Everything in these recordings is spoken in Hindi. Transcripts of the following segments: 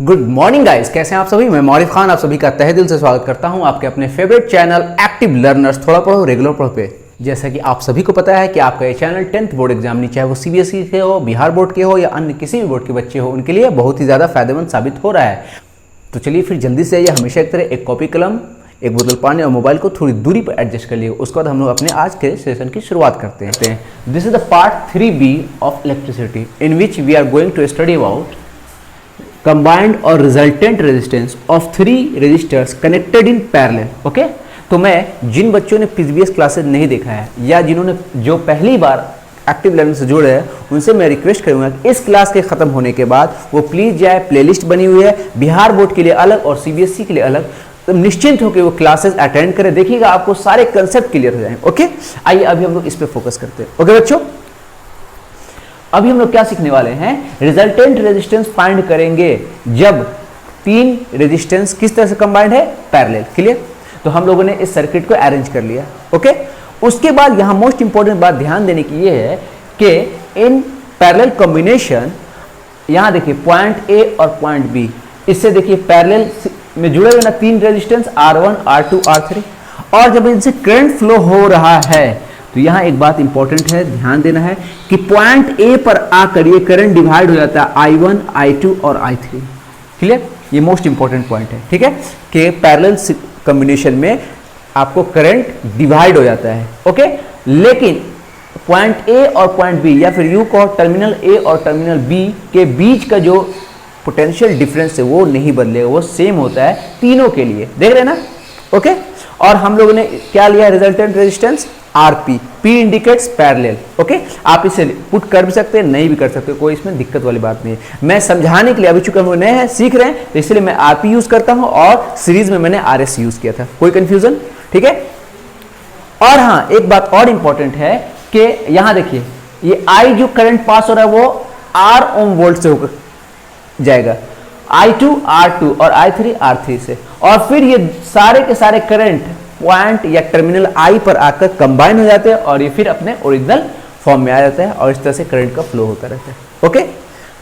गुड मॉर्निंग गाइस, कैसे हैं आप सभी। मैं मौरिफ खान आप सभी का तहे दिल से स्वागत करता हूं आपके अपने फेवरेट चैनल एक्टिव लर्नर्स थोड़ा पढ़ो रेगुलर पढ़ो पे। जैसा कि आप सभी को पता है कि आपका ये चैनल 10th बोर्ड एग्जाम नहीं, चाहे वो सीबीएसई के हो, बिहार बोर्ड के हो या अन्य किसी भी बोर्ड के बच्चे हो, उनके लिए बहुत ही ज़्यादा फायदेमंद साबित हो रहा है। तो चलिए फिर जल्दी से आइए, हमेशा की तरह एक कॉपी कलम, एक बोतल पानी और मोबाइल को थोड़ी दूरी पर एडजस्ट कर लिए। उसके बाद हम लोग अपने आज के सेशन की शुरुआत करते हैं। This is the part 3B of electricity in which we are going to study about combined or resultant resistance of 3 resistors connected in parallel। Okay, तो मैं जिन बच्चों ने प्रीवियस क्लासेस नहीं देखा है या जिन्होंने जो पहली बार एक्टिव लर्निंग से जुड़े हैं, उनसे मैं रिक्वेस्ट करूंगा कि इस क्लास के खत्म होने के बाद वो प्लीज जाए, प्लेलिस्ट बनी हुई है बिहार बोर्ड के लिए अलग और सीबीएसई के लिए अलग, तो निश्चिंत होकर वो क्लासेस अटेंड करें। देखिएगा आपको सारे कंसेप्ट क्लियर हो जाएंगे। ओके, आइए अभी हम लोग इस पे फोकस करते हैं। ओके बच्चों, अभी हम लोग क्या सीखने वाले हैं, रिजल्टेंट रेजिस्टेंस फाइंड करेंगे जब 3 रेजिस्टेंस किस तरह से कंबाइंड है, पैरेलल। क्लियर, तो हम लोगों ने इस सर्किट को अरेंज कर लिया। ओके, उसके बाद यहां मोस्ट इंपॉर्टेंट बात ध्यान देने की यह है कि इन पैरेलल कॉम्बिनेशन, यहां देखिए पॉइंट ए और पॉइंट बी, इससे देखिए पैरेलल में जुड़े हुए ना 3 रेजिस्टेंस R1 R2 R3, और जब इनसे करंट फ्लो हो रहा है तो यहां एक बात इंपॉर्टेंट है, ध्यान देना है कि पॉइंट ए पर आकर ये करंट डिवाइड हो जाता है I1 I2 और I3। क्लियर, ये मोस्ट इंपॉर्टेंट पॉइंट है। ठीक है, कि पैरेलल कॉम्बिनेशन में आपको करंट डिवाइड हो जाता है। ओके, लेकिन पॉइंट ए और पॉइंट बी, या फिर यू को टर्मिनल ए और टर्मिनल बी के बीच का जो पोटेंशियल डिफरेंस है वो नहीं बदलेगा, वो सेम होता है तीनों के लिए। देख रहे ना। ओके, और हम लोगों ने क्या लिया, resultant resistance RP, P indicates parallel. Okay, आप इसे पुट कर भी सकते हैं, नहीं भी कर सकते, कोई इसमें दिक्कत वाली बात नहीं है। मैं समझाने के लिए, अभी चूंकि हम नए हैं, सीख रहे हैं, तो इसलिए मैं RP यूज करता हूं और सीरीज में मैंने RS यूज किया था। कोई कंफ्यूजन? ठीक है। और हाँ, एक बात और इंपॉर्टेंट है कि यहां देखिए ये I जो करंट पास हो रहा है वो R ओम वोल्ट से होकर जाएगा, I2 R2 और I3 R3 से, और फिर ये सारे के सारे करंट पॉइंट या टर्मिनल I पर आकर कंबाइन हो जाते हैं और ये फिर अपने ओरिजिनल फॉर्म में आ जाता है और इस तरह से करंट का फ्लो होता रहता है। ओके,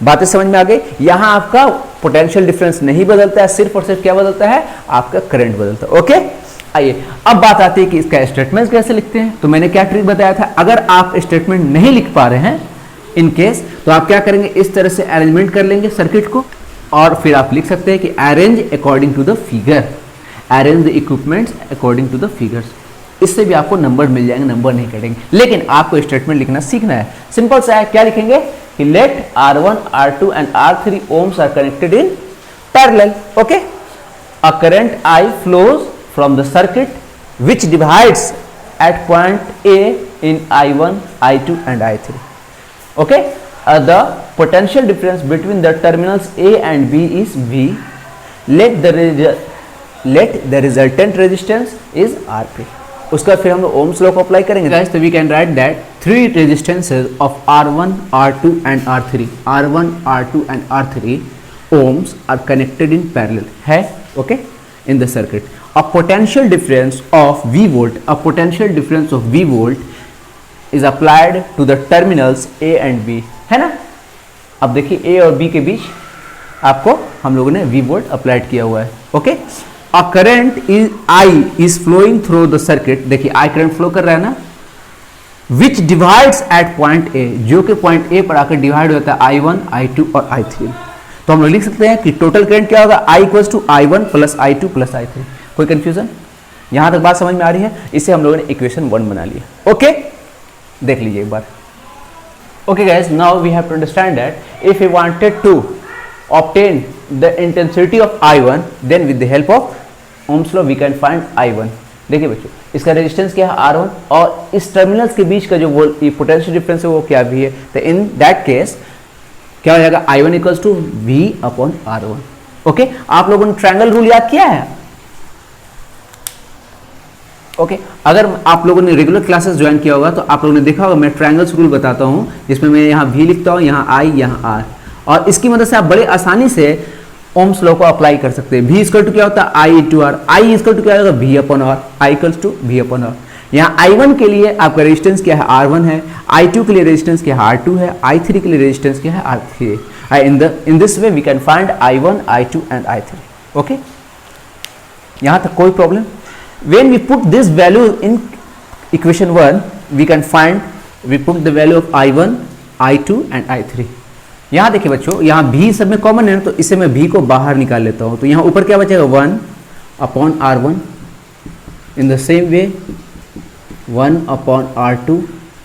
बातें समझ में आ गई। यहां आपका पोटेंशियल डिफरेंस नहीं बदलता है, सिर्फ और सिर्फ क्या बदलता है, आपका करंट बदलता है। ओके, आइए अब बात आती है कि इसका स्टेटमेंट कैसे लिखते हैं। तो मैंने क्या ट्रिक बताया था, अगर आप स्टेटमेंट नहीं लिख पा रहे हैं इन केस, तो आप क्या करेंगे, इस तरह से अरेंजमेंट कर लेंगे सर्किट को, और फिर आप लिख सकते हैं कि arrange according to the figure, arrange the equipments according to the figures. इससे भी आपको नंबर मिल जाएंगे, नंबर नहीं कटेंगे, लेकिन आपको स्टेटमेंट लिखना सीखना है। सिंपल सा है, क्या लिखेंगे कि let R1 R2 and R3 ohms are connected in parallel. Okay, uh current I flows from the circuit which divides at point A in I1 I2 and I3. Okay, the potential difference between the terminals A and B is V. Let the resultant resistance is RP. उसका फिर हम लोग ओम्स लॉ को अप्लाई करेंगे गाइस। तो we can write that 3 resistances of R1 R2 and R3 and R3 ohms are connected in parallel है। Okay, in the circuit a potential difference of V volt is applied to the terminals A and B, है ना। अब देखिए A और B के बीच आपको हम लोगों ने V वोल्ट अप्लाइड किया हुआ है। Okay, uh current I is flowing through the circuit, देखिए I करंट फ्लो कर रहा है ना, which divides at point A, जो कि पॉइंट A पर आकर डिवाइड होता है I1 I2 और I3। तो हम लोग लिख सकते हैं कि टोटल करंट क्या होगा, I equals to I1 plus I2 plus I3। कोई कंफ्यूजन? यहां तक बात समझ में आ रही है? इसे हम लोगों ने इक्वेशन 1 बना लिया। ओके, देख लीजिए एक बार। Okay guys, now we have to understand that if we wanted to obtain the intensity of I1, then with the help of Ohm's law we can find I1। देखिए बच्चों, इसका रेजिस्टेंस क्या है R1, और इस टर्मिनल्स के बीच का जो पोटेंशियल डिफरेंस है वो क्या भी है। तो इन दैट केस क्या हो जाएगा, I1 equals to V upon R1। Okay, आप लोगों ने ट्रायंगल रूल याद किया है। ओके, अगर आप लोगों ने रेगुलर क्लासेस ज्वाइन किया होगा तो आप लोगों ने देखा होगा, मैं ट्रायंगल्स रूल बताता हूं, जिसमें मैं यहाँ V लिखता हूँ, यहाँ I, यहाँ R, और इसकी मदद से आप बड़े आसानी से ओम्स लॉ को अप्लाई कर सकते हैं। V इक्वल टू क्या होता है, I into R, I equal to क्या होगा, V upon R, I equals to V upon R। यहाँ I1 के लिए आपका रेजिस्टेंस क्या है, R1 है, I2 के लिए रेजिस्टेंस क्या है, R2 है, I3 के लिए रेजिस्टेंस क्या है, R3 है। In this way we can find I1, I2 and I3. Okay, यहाँ तक कोई problem? When we put this value in equation 1, we can find, we put the value of I1, I2 and I3. यहाँ देखिए बच्चों, यहाँ भी सब में कॉमन है ना, तो इसे मैं भी को बाहर निकाल लेता हूँ, तो यहाँ ऊपर क्या बचेगा 1/R1. In the same way 1/R2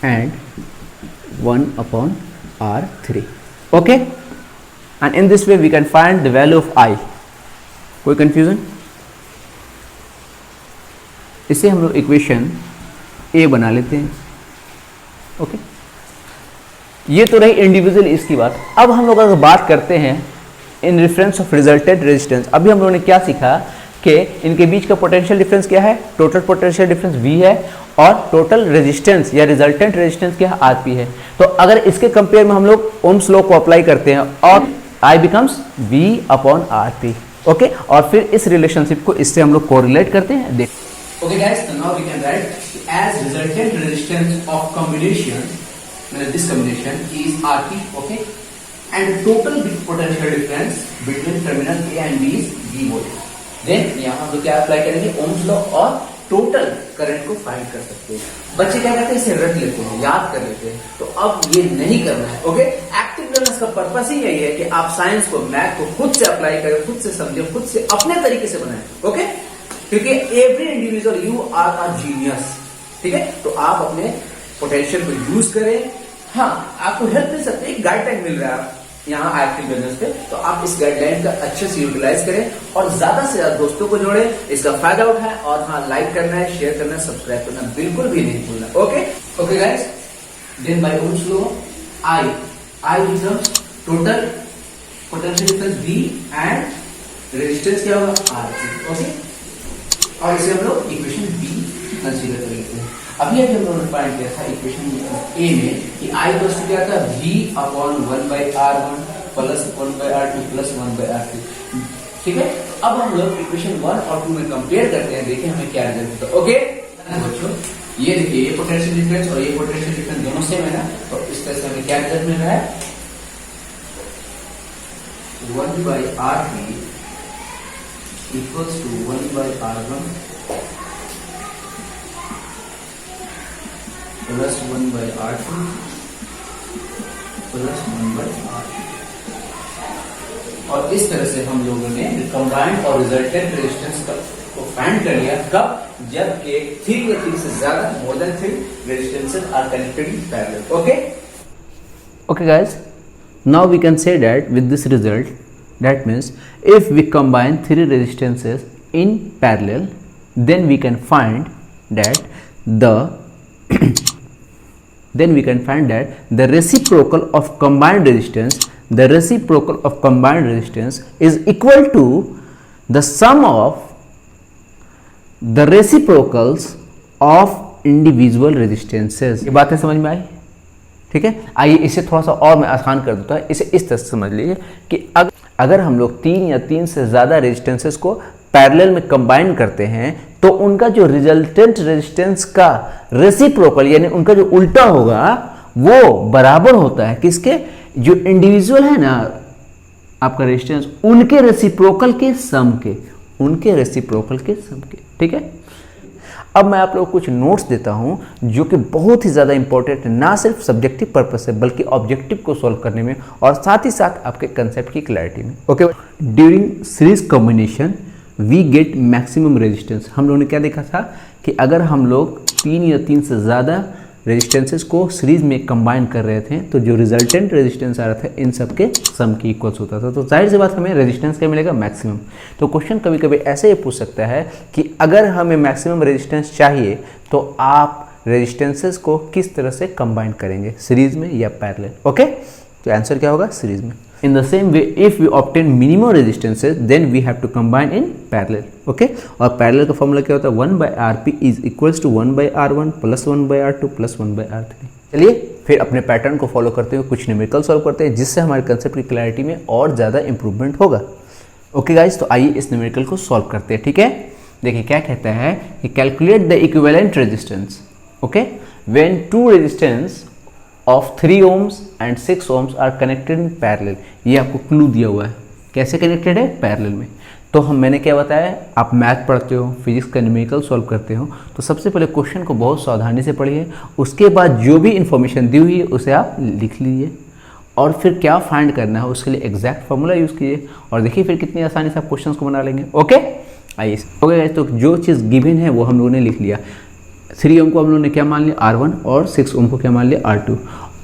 and 1/R3. Okay, and in this way we can find the value of I. कोई कंफ्यूजन? इसे हम लोग इक्वेशन ए बना लेते हैं. ओके, ये तो रही इंडिविजुअल इसकी बात. अब हम लोग अगर बात करते हैं in reference of resultant resistance, अभी हम लोगों ने क्या सीखा कि इनके बीच का पोटेंशियल डिफरेंस क्या है, टोटल पोटेंशियल डिफरेंस V है, और टोटल रेजिस्टेंस या रिजल्टेंट रेजिस्टेंस क्या है, RP है. तो अगर इसके कंपेयर में हम लोग ओम्स लॉ को अप्लाई करते हैं और I बिकम्स V/RP. ओके, और फिर इस रिलेशनशिप को इससे हम लोग कोरिलेट करते हैं. देख, Okay guys, so now we can write as resultant resistance of combination, this combination is RP, okay, and the total potential difference between terminal A and B is V volt. Then यहाँ हम लोग क्या अप्लाई करेंगे, ओम्स लॉ, और टोटल करंट को फाइंड कर सकते हैं. बच्चे क्या करते हैं, इसे रट लेते हैं, याद कर लेते हैं. तो अब ये नहीं करना है. ओके, एक्टिव लर्नर्स का पर्पस ही यही है कि आप साइंस को, मैथ को खुद से अप्लाई करें, खुद से समझें, खुद से अपने तरीके से बनाएं. ओके, क्योंकि every individual you are a genius. ठीक है, तो आप अपने पोटेंशियल को यूज करें. हाँ, आपको हेल्प मिल सकती है, गाइडलाइन मिल रहा है यहाँ एक्टिव लर्नर्स पे, तो आप इस गाइडलाइन का अच्छे से यूटिलाइज करें और ज्यादा से ज्यादा दोस्तों को जोड़ें, इसका फायदा उठाएं. और हाँ, लाइक करना है, शेयर करना है, सब्सक्राइब करना बिल्कुल भी नहीं भूलना. Okay okay guys, then by ohm's law I becomes total potential difference V and resistance क्या होगा, RP. ओके, और इसे हम लोग इक्वेशन बी कंसीडर कर लेते हैं. अभी हम लोगों ने फाइंड किया था इक्वेशन ए में कि I इक्वल्स टू क्या था, V/1/R1 plus 1/R2 plus 1/R3. ठीक है, अब हम लोग इक्वेशन 1 और 2 में कंपेयर करते हैं, देखिए हमें क्या रिजल्ट होता है. ओके बच्चों, ये देखिए, ये पोटेंशियल डिफरेंस और ये पोटेंशियल डिफरेंस दोनों सेम है ना, तो इस तरह से हमें क्या रिजल्ट मिल रहा है, 1/RP equals to 1/R1 plus 1/R2 plus 1/R3. और इस तरह से हम लोगों ने कंबाइंड और रिजल्टेंट रेजिस्टेंस को फाइंड कर लिया. कब, जबकि 3 या 3 से ज्यादा, more than 3 resistances are connected in parallel. Okay okay guys, now we can say that with this result, that means if we combine 3 resistances in parallel, then we can find that the reciprocal of combined resistance is equal to the sum of the reciprocals of individual resistances. ये बातें समझ में आई? ठीक है, आइए इसे थोड़ा सा और मैं आसान कर देता हूँ. इसे इस तरह से समझ लीजिए कि अगर हम लोग 3 या 3 से ज़्यादा रेजिस्टेंसेस को पैरेलल में कंबाइन करते हैं, तो उनका जो रिजल्टेंट रेजिस्टेंस का रेसिप्रोकल यानी उनका जो उल्टा होगा, वो बराबर होता है किसके, जो इंडिविजुअल है ना आपका रेजिस्टेंस, उनके रेसिप्रोकल के सम के, ठीक है. अब मैं आप लोगों को कुछ नोट्स देता हूं जो कि बहुत ही ज़्यादा इंपॉर्टेंट है, ना सिर्फ सब्जेक्टिव पर्पस से बल्कि ऑब्जेक्टिव को सॉल्व करने में और साथ ही साथ आपके कंसेप्ट की क्लैरिटी में. Okay, during series combination we get maximum resistance. हम लोगों ने क्या देखा था कि अगर हम लोग 3 या 3 से ज़्यादा रेजिस्टेंसेस को सीरीज में कंबाइन कर रहे थे, तो जो रिजल्टेंट रेजिस्टेंस आ रहा था इन सब के सम की इक्वल्स होता था. तो जाहिर सी बात हमें रेजिस्टेंस क्या मिलेगा, मैक्सिमम. तो क्वेश्चन कभी कभी ऐसे ही पूछ सकता है कि अगर हमें मैक्सिमम रेजिस्टेंस चाहिए तो आप रेजिस्टेंसेस को किस तरह से कंबाइन करेंगे, सीरीज में या पैरेलल. ओके, तो आंसर क्या होगा, सीरीज में. In the same way, if we obtain minimum resistances, then we have to combine in parallel. Okay? और parallel का फॉर्मूला क्या होता है, 1/RP is equals to 1/R1 plus 1/R2 plus 1/R3. चलिए फिर अपने पैटर्न को फॉलो करते हुए कुछ न्यूमेरिकल सॉल्व करते हैं, जिससे हमारे कंसेप्ट की क्लैरिटी में और ज़्यादा इंप्रूवमेंट होगा. ओके गाइज, तो आइए इस न्यूमेरिकल को सॉल्व करते हैं. ठीक है, देखिए क्या कहता है कि calculate the equivalent resistance. Okay, when 2 resistance of 3 ohms and 6 ohms are connected in parallel. ये आपको क्लू दिया हुआ है, कैसे कनेक्टेड है, पैरेलल में। तो मैंने क्या बताया, आप मैथ पढ़ते हो, फिजिक्स का न्यूमेरिकल सॉल्व करते हो, तो सबसे पहले क्वेश्चन को बहुत सावधानी से पढ़िए, उसके बाद जो भी इन्फॉर्मेशन दी हुई है उसे आप लिख लीजिए, और फिर क्या फाइंड करना है उसके लिए एग्जैक्ट फार्मूला यूज़ कीजिए, और देखिए फिर कितनी आसानी से आप क्वेश्चन को बना लेंगे। ओके, आइए ओके। तो जो चीज़ गिवन है वो हम लोगों ने लिख लिया। 3 ohm को हम लोगों ने क्या मान लिया, R1, और 6 ohm को क्या मान लिया, R2,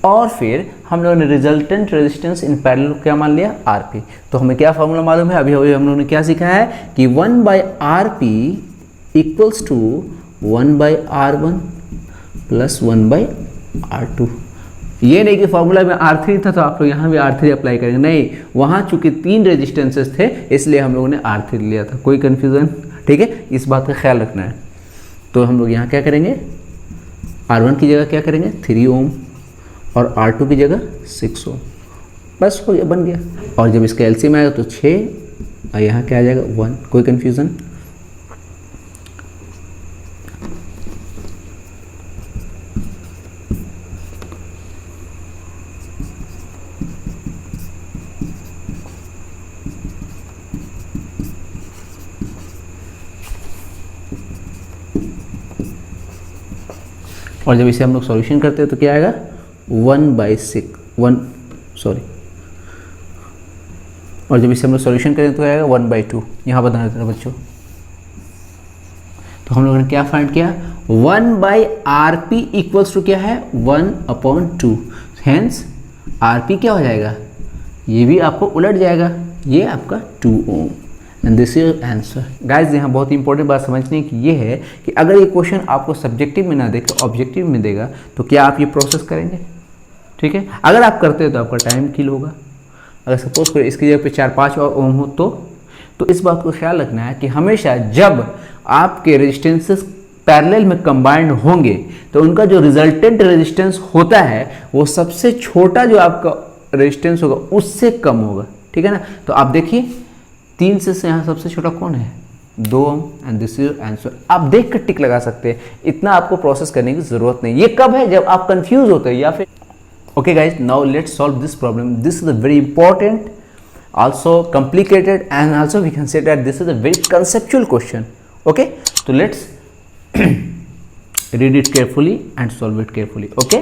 और फिर हम लोगों ने रिजल्टेंट रेजिस्टेंस इन पैरेलल क्या मान लिया, RP। तो हमें क्या फार्मूला मालूम है, अभी हम लोगों ने क्या सीखा है कि 1/RP equals to 1/R1 plus 1/R2। ये नहीं कि फार्मूला में R3 था तो आप लोग यहाँ भी R3 अप्लाई करेंगे, नहीं, वहाँ चूंकि 3 रेजिस्टेंसेस थे इसलिए हम लोगों ने R3 लिया था। कोई कन्फ्यूज़न, ठीक है, इस बात का ख्याल रखना है। तो हम लोग यहाँ क्या करेंगे, R1 की जगह क्या करेंगे 3 ohm, और R2 की जगह 6 ohm, बस हो गया, बन गया। और जब इसका एलसीएम आएगा तो 6, और यहाँ क्या आ जाएगा 1। कोई कन्फ्यूज़न, और जब इसे हम लोग सॉल्यूशन करते हैं तो क्या आएगा 1/6 और जब इसे हम लोग सॉल्यूशन करें तो आएगा 1/2। यहाँ बता देते हैं बच्चों। तो हम लोगों ने क्या फाइंड किया, 1/RP इक्वल्स टू क्या है 1/2। हेंस RP क्या हो जाएगा, ये भी आपको उलट जाएगा, ये आपका 2 ohm, and this is answer. Guys यहाँ बहुत इंपॉर्टेंट बात समझने की ये है कि अगर ये क्वेश्चन आपको सब्जेक्टिव में ना देकर ऑब्जेक्टिव में देगा तो क्या आप ये प्रोसेस करेंगे, ठीक है। अगर आप करते हो तो आपका टाइम किल होगा। अगर सपोज करो इसकी जगह पे 4-5 और ओम हो तो इस बात को ख्याल रखना है कि हमेशा जब आपके रेजिस्टेंसेस पैरेलल में कंबाइंड होंगे तो उनका जो रिजल्टेंट रेजिस्टेंस होता है वो सबसे छोटा जो आपका रेजिस्टेंस होगा उससे कम होगा, ठीक है ना। तो आप देखिए 3 से यहाँ सबसे छोटा कौन है, 2 ohm, and this is answer. आप देख कर टिक लगा सकते हैं, इतना आपको प्रोसेस करने की जरूरत नहीं। ये कब है, जब आप कंफ्यूज होते हैं या फिर okay guys, now let's solve this problem. This is a very important, also complicated, and also we can say that this is a very conceptual question. Okay, so let's read it carefully and solve it carefully. Okay,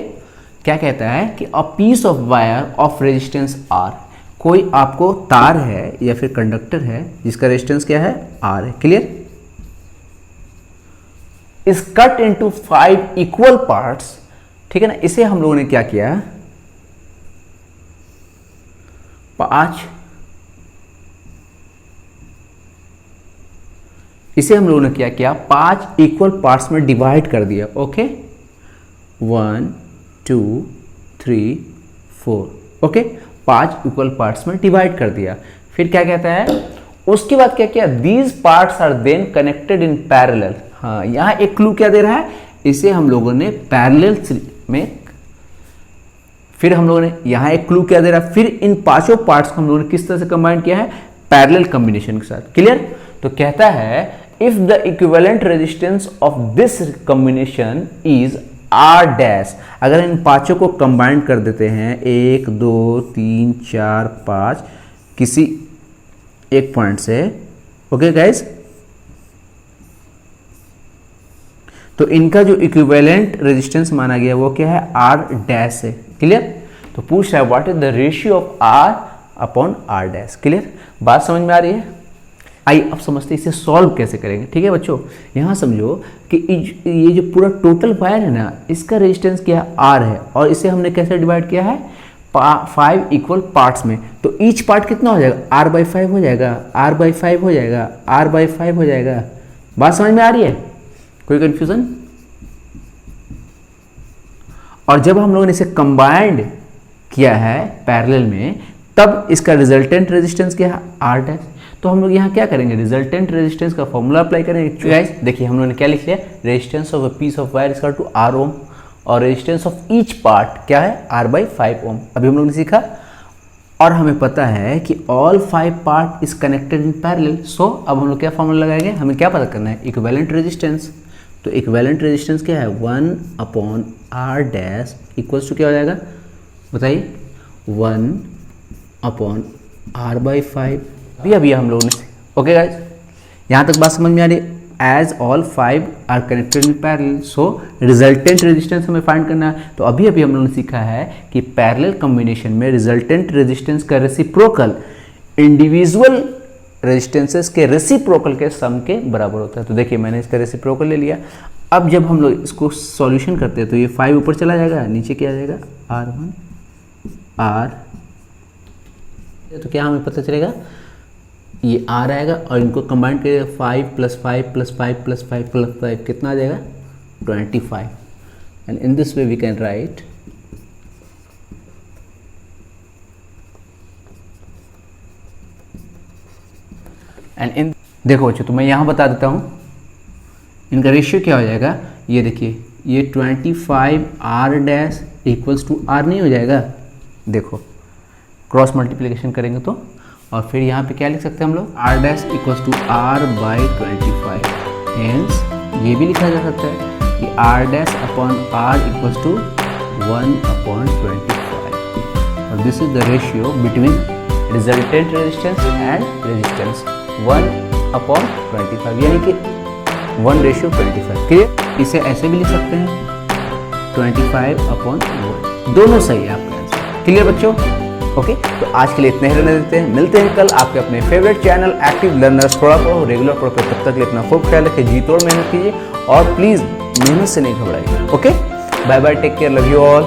क्या कहता है कि a piece of wire of resistance R, कोई आपको तार है या फिर कंडक्टर है जिसका रेजिस्टेंस क्या है R है, clear, is cut into 5 equal parts, ठीक है ना। इसे हम लोगों ने क्या किया, 5, इसे हम लोगों ने क्या किया 5 इक्वल पार्ट्स में डिवाइड कर दिया। ओके, 1 2 3 4, ओके, 5 इक्वल पार्ट्स में डिवाइड कर दिया। फिर क्या कहता है, उसके बाद क्या किया, these parts are then connected in parallel. हाँ, यहां एक क्लू क्या दे रहा है, इसे हम लोगों ने पैरेलल में, फिर हम लोगों ने यहाँ एक क्लू क्या दे रहा है, फिर इन 5 पार्ट्स को हम लोगों ने किस तरह से कंबाइन किया है, पैरेलल कॉम्बिनेशन के साथ, क्लियर। तो कहता है if the equivalent resistance of this combination is R dash, अगर इन 5 को कंबाइन कर देते हैं 1 2 3 4 5 किसी एक पॉइंट से, ओके गाइस, तो इनका जो इक्विवेलेंट रेजिस्टेंस माना गया वो क्या है, R डैश है, क्लियर। तो पूछ रहा है what is the ratio of R upon R dash, clear. बात समझ में आ रही है। आइए अब समझते हैं इसे सॉल्व कैसे करेंगे, ठीक है बच्चों। यहाँ समझो कि ये जो पूरा टोटल वायर है ना, इसका रेजिस्टेंस क्या है, R है, और इसे हमने कैसे डिवाइड किया है, 5 इक्वल पार्ट्स में। तो ईच पार्ट कितना हो जाएगा, R/5 हो जाएगा, R/5 हो जाएगा, R/5 हो जाएगा। बात समझ में आ रही है, कोई कंफ्यूजन। और जब हम लोगों ने इसे कंबाइंड किया है पैरेलल में, तब इसका रिजल्टेंट रेजिस्टेंस क्या है, R डैश। तो हम लोग यहाँ क्या करेंगे, रिजल्टेंट रेजिस्टेंस का फॉर्मूला अप्लाई करेंगे। गाइस देखिए हम लोगों ने क्या लिख लिया, resistance of a piece of wire is equal to R ohm, और रेजिस्टेंस ऑफ ईच पार्ट क्या है, R/5 ओम। अभी हम लोग ने सीखा, और हमें पता है कि all 5 part is connected in parallel. So अब हम लोग क्या फॉर्मूला लगाएंगे, हमें क्या पता करना है, इक्विवेलेंट रेजिस्टेंस। तो इक्विवेलेंट रेजिस्टेंस क्या है 1/R इक्वल्स टू क्या हो जाएगा बताइए 1/R/5। अभी हम लोगों ने ओके गाइस यहाँ तक बात समझ में आ रही है। As all 5 are connected in parallel so resultant resistance हमें फाइंड करना है। तो अभी हम लोगों ने सीखा है कि पैरेलल कॉम्बिनेशन में रिजल्टेंट रेजिस्टेंस का रेसिप्रोकल इंडिविजुअल रेजिस्टेंसेस के रेसिप्रोकल के सम के बराबर होता है। तो देखिए मैंने इसका रेसिप्रोकल ले लिया। अब जब हम लोग इसको सॉल्यूशन करते हैं तो ये 5 ऊपर चला जाएगा, नीचे क्या आ जाएगा R1 R, तो क्या हमें पता चलेगा ये R आएगा और इनको कंबाइन करिएगा 5 + 5 + 5 + 5 + 5 कितना आ जाएगा 25। And in this way we can write and in देखो बच्चों तो मैं यहाँ बता देता हूँ इनका रेशियो क्या हो जाएगा। ये देखिए ये 25R' इक्वल्स टू R नहीं हो जाएगा, देखो क्रॉस मल्टीप्लिकेशन करेंगे तो, और फिर यहाँ पे क्या लिख सकते हैं हम लोग R' equals to R/25। Hence ये भी लिखा जा सकता है कि R'/R इक्वल्स टू 1/25 और this is the ratio between resultant resistance and resistance 1/25 यानी कि 1:25। क्लियर, इसे ऐसे भी लिख सकते हैं 25/1। दोनों सही है आपका आंसर। क्लियर बच्चों, ओके तो आज के लिए इतने ही रहने देते हैं। मिलते हैं कल आपके अपने फेवरेट चैनल एक्टिव लर्नर्स। थोड़ा पढ़ो रेगुलर पढ़ो, तब तक के लिए अपना खूब ख्याल रखिए, जी तोड़ मेहनत कीजिए और प्लीज़ मेहनत से नहीं घबराइए। Okay bye bye, take care, love you all.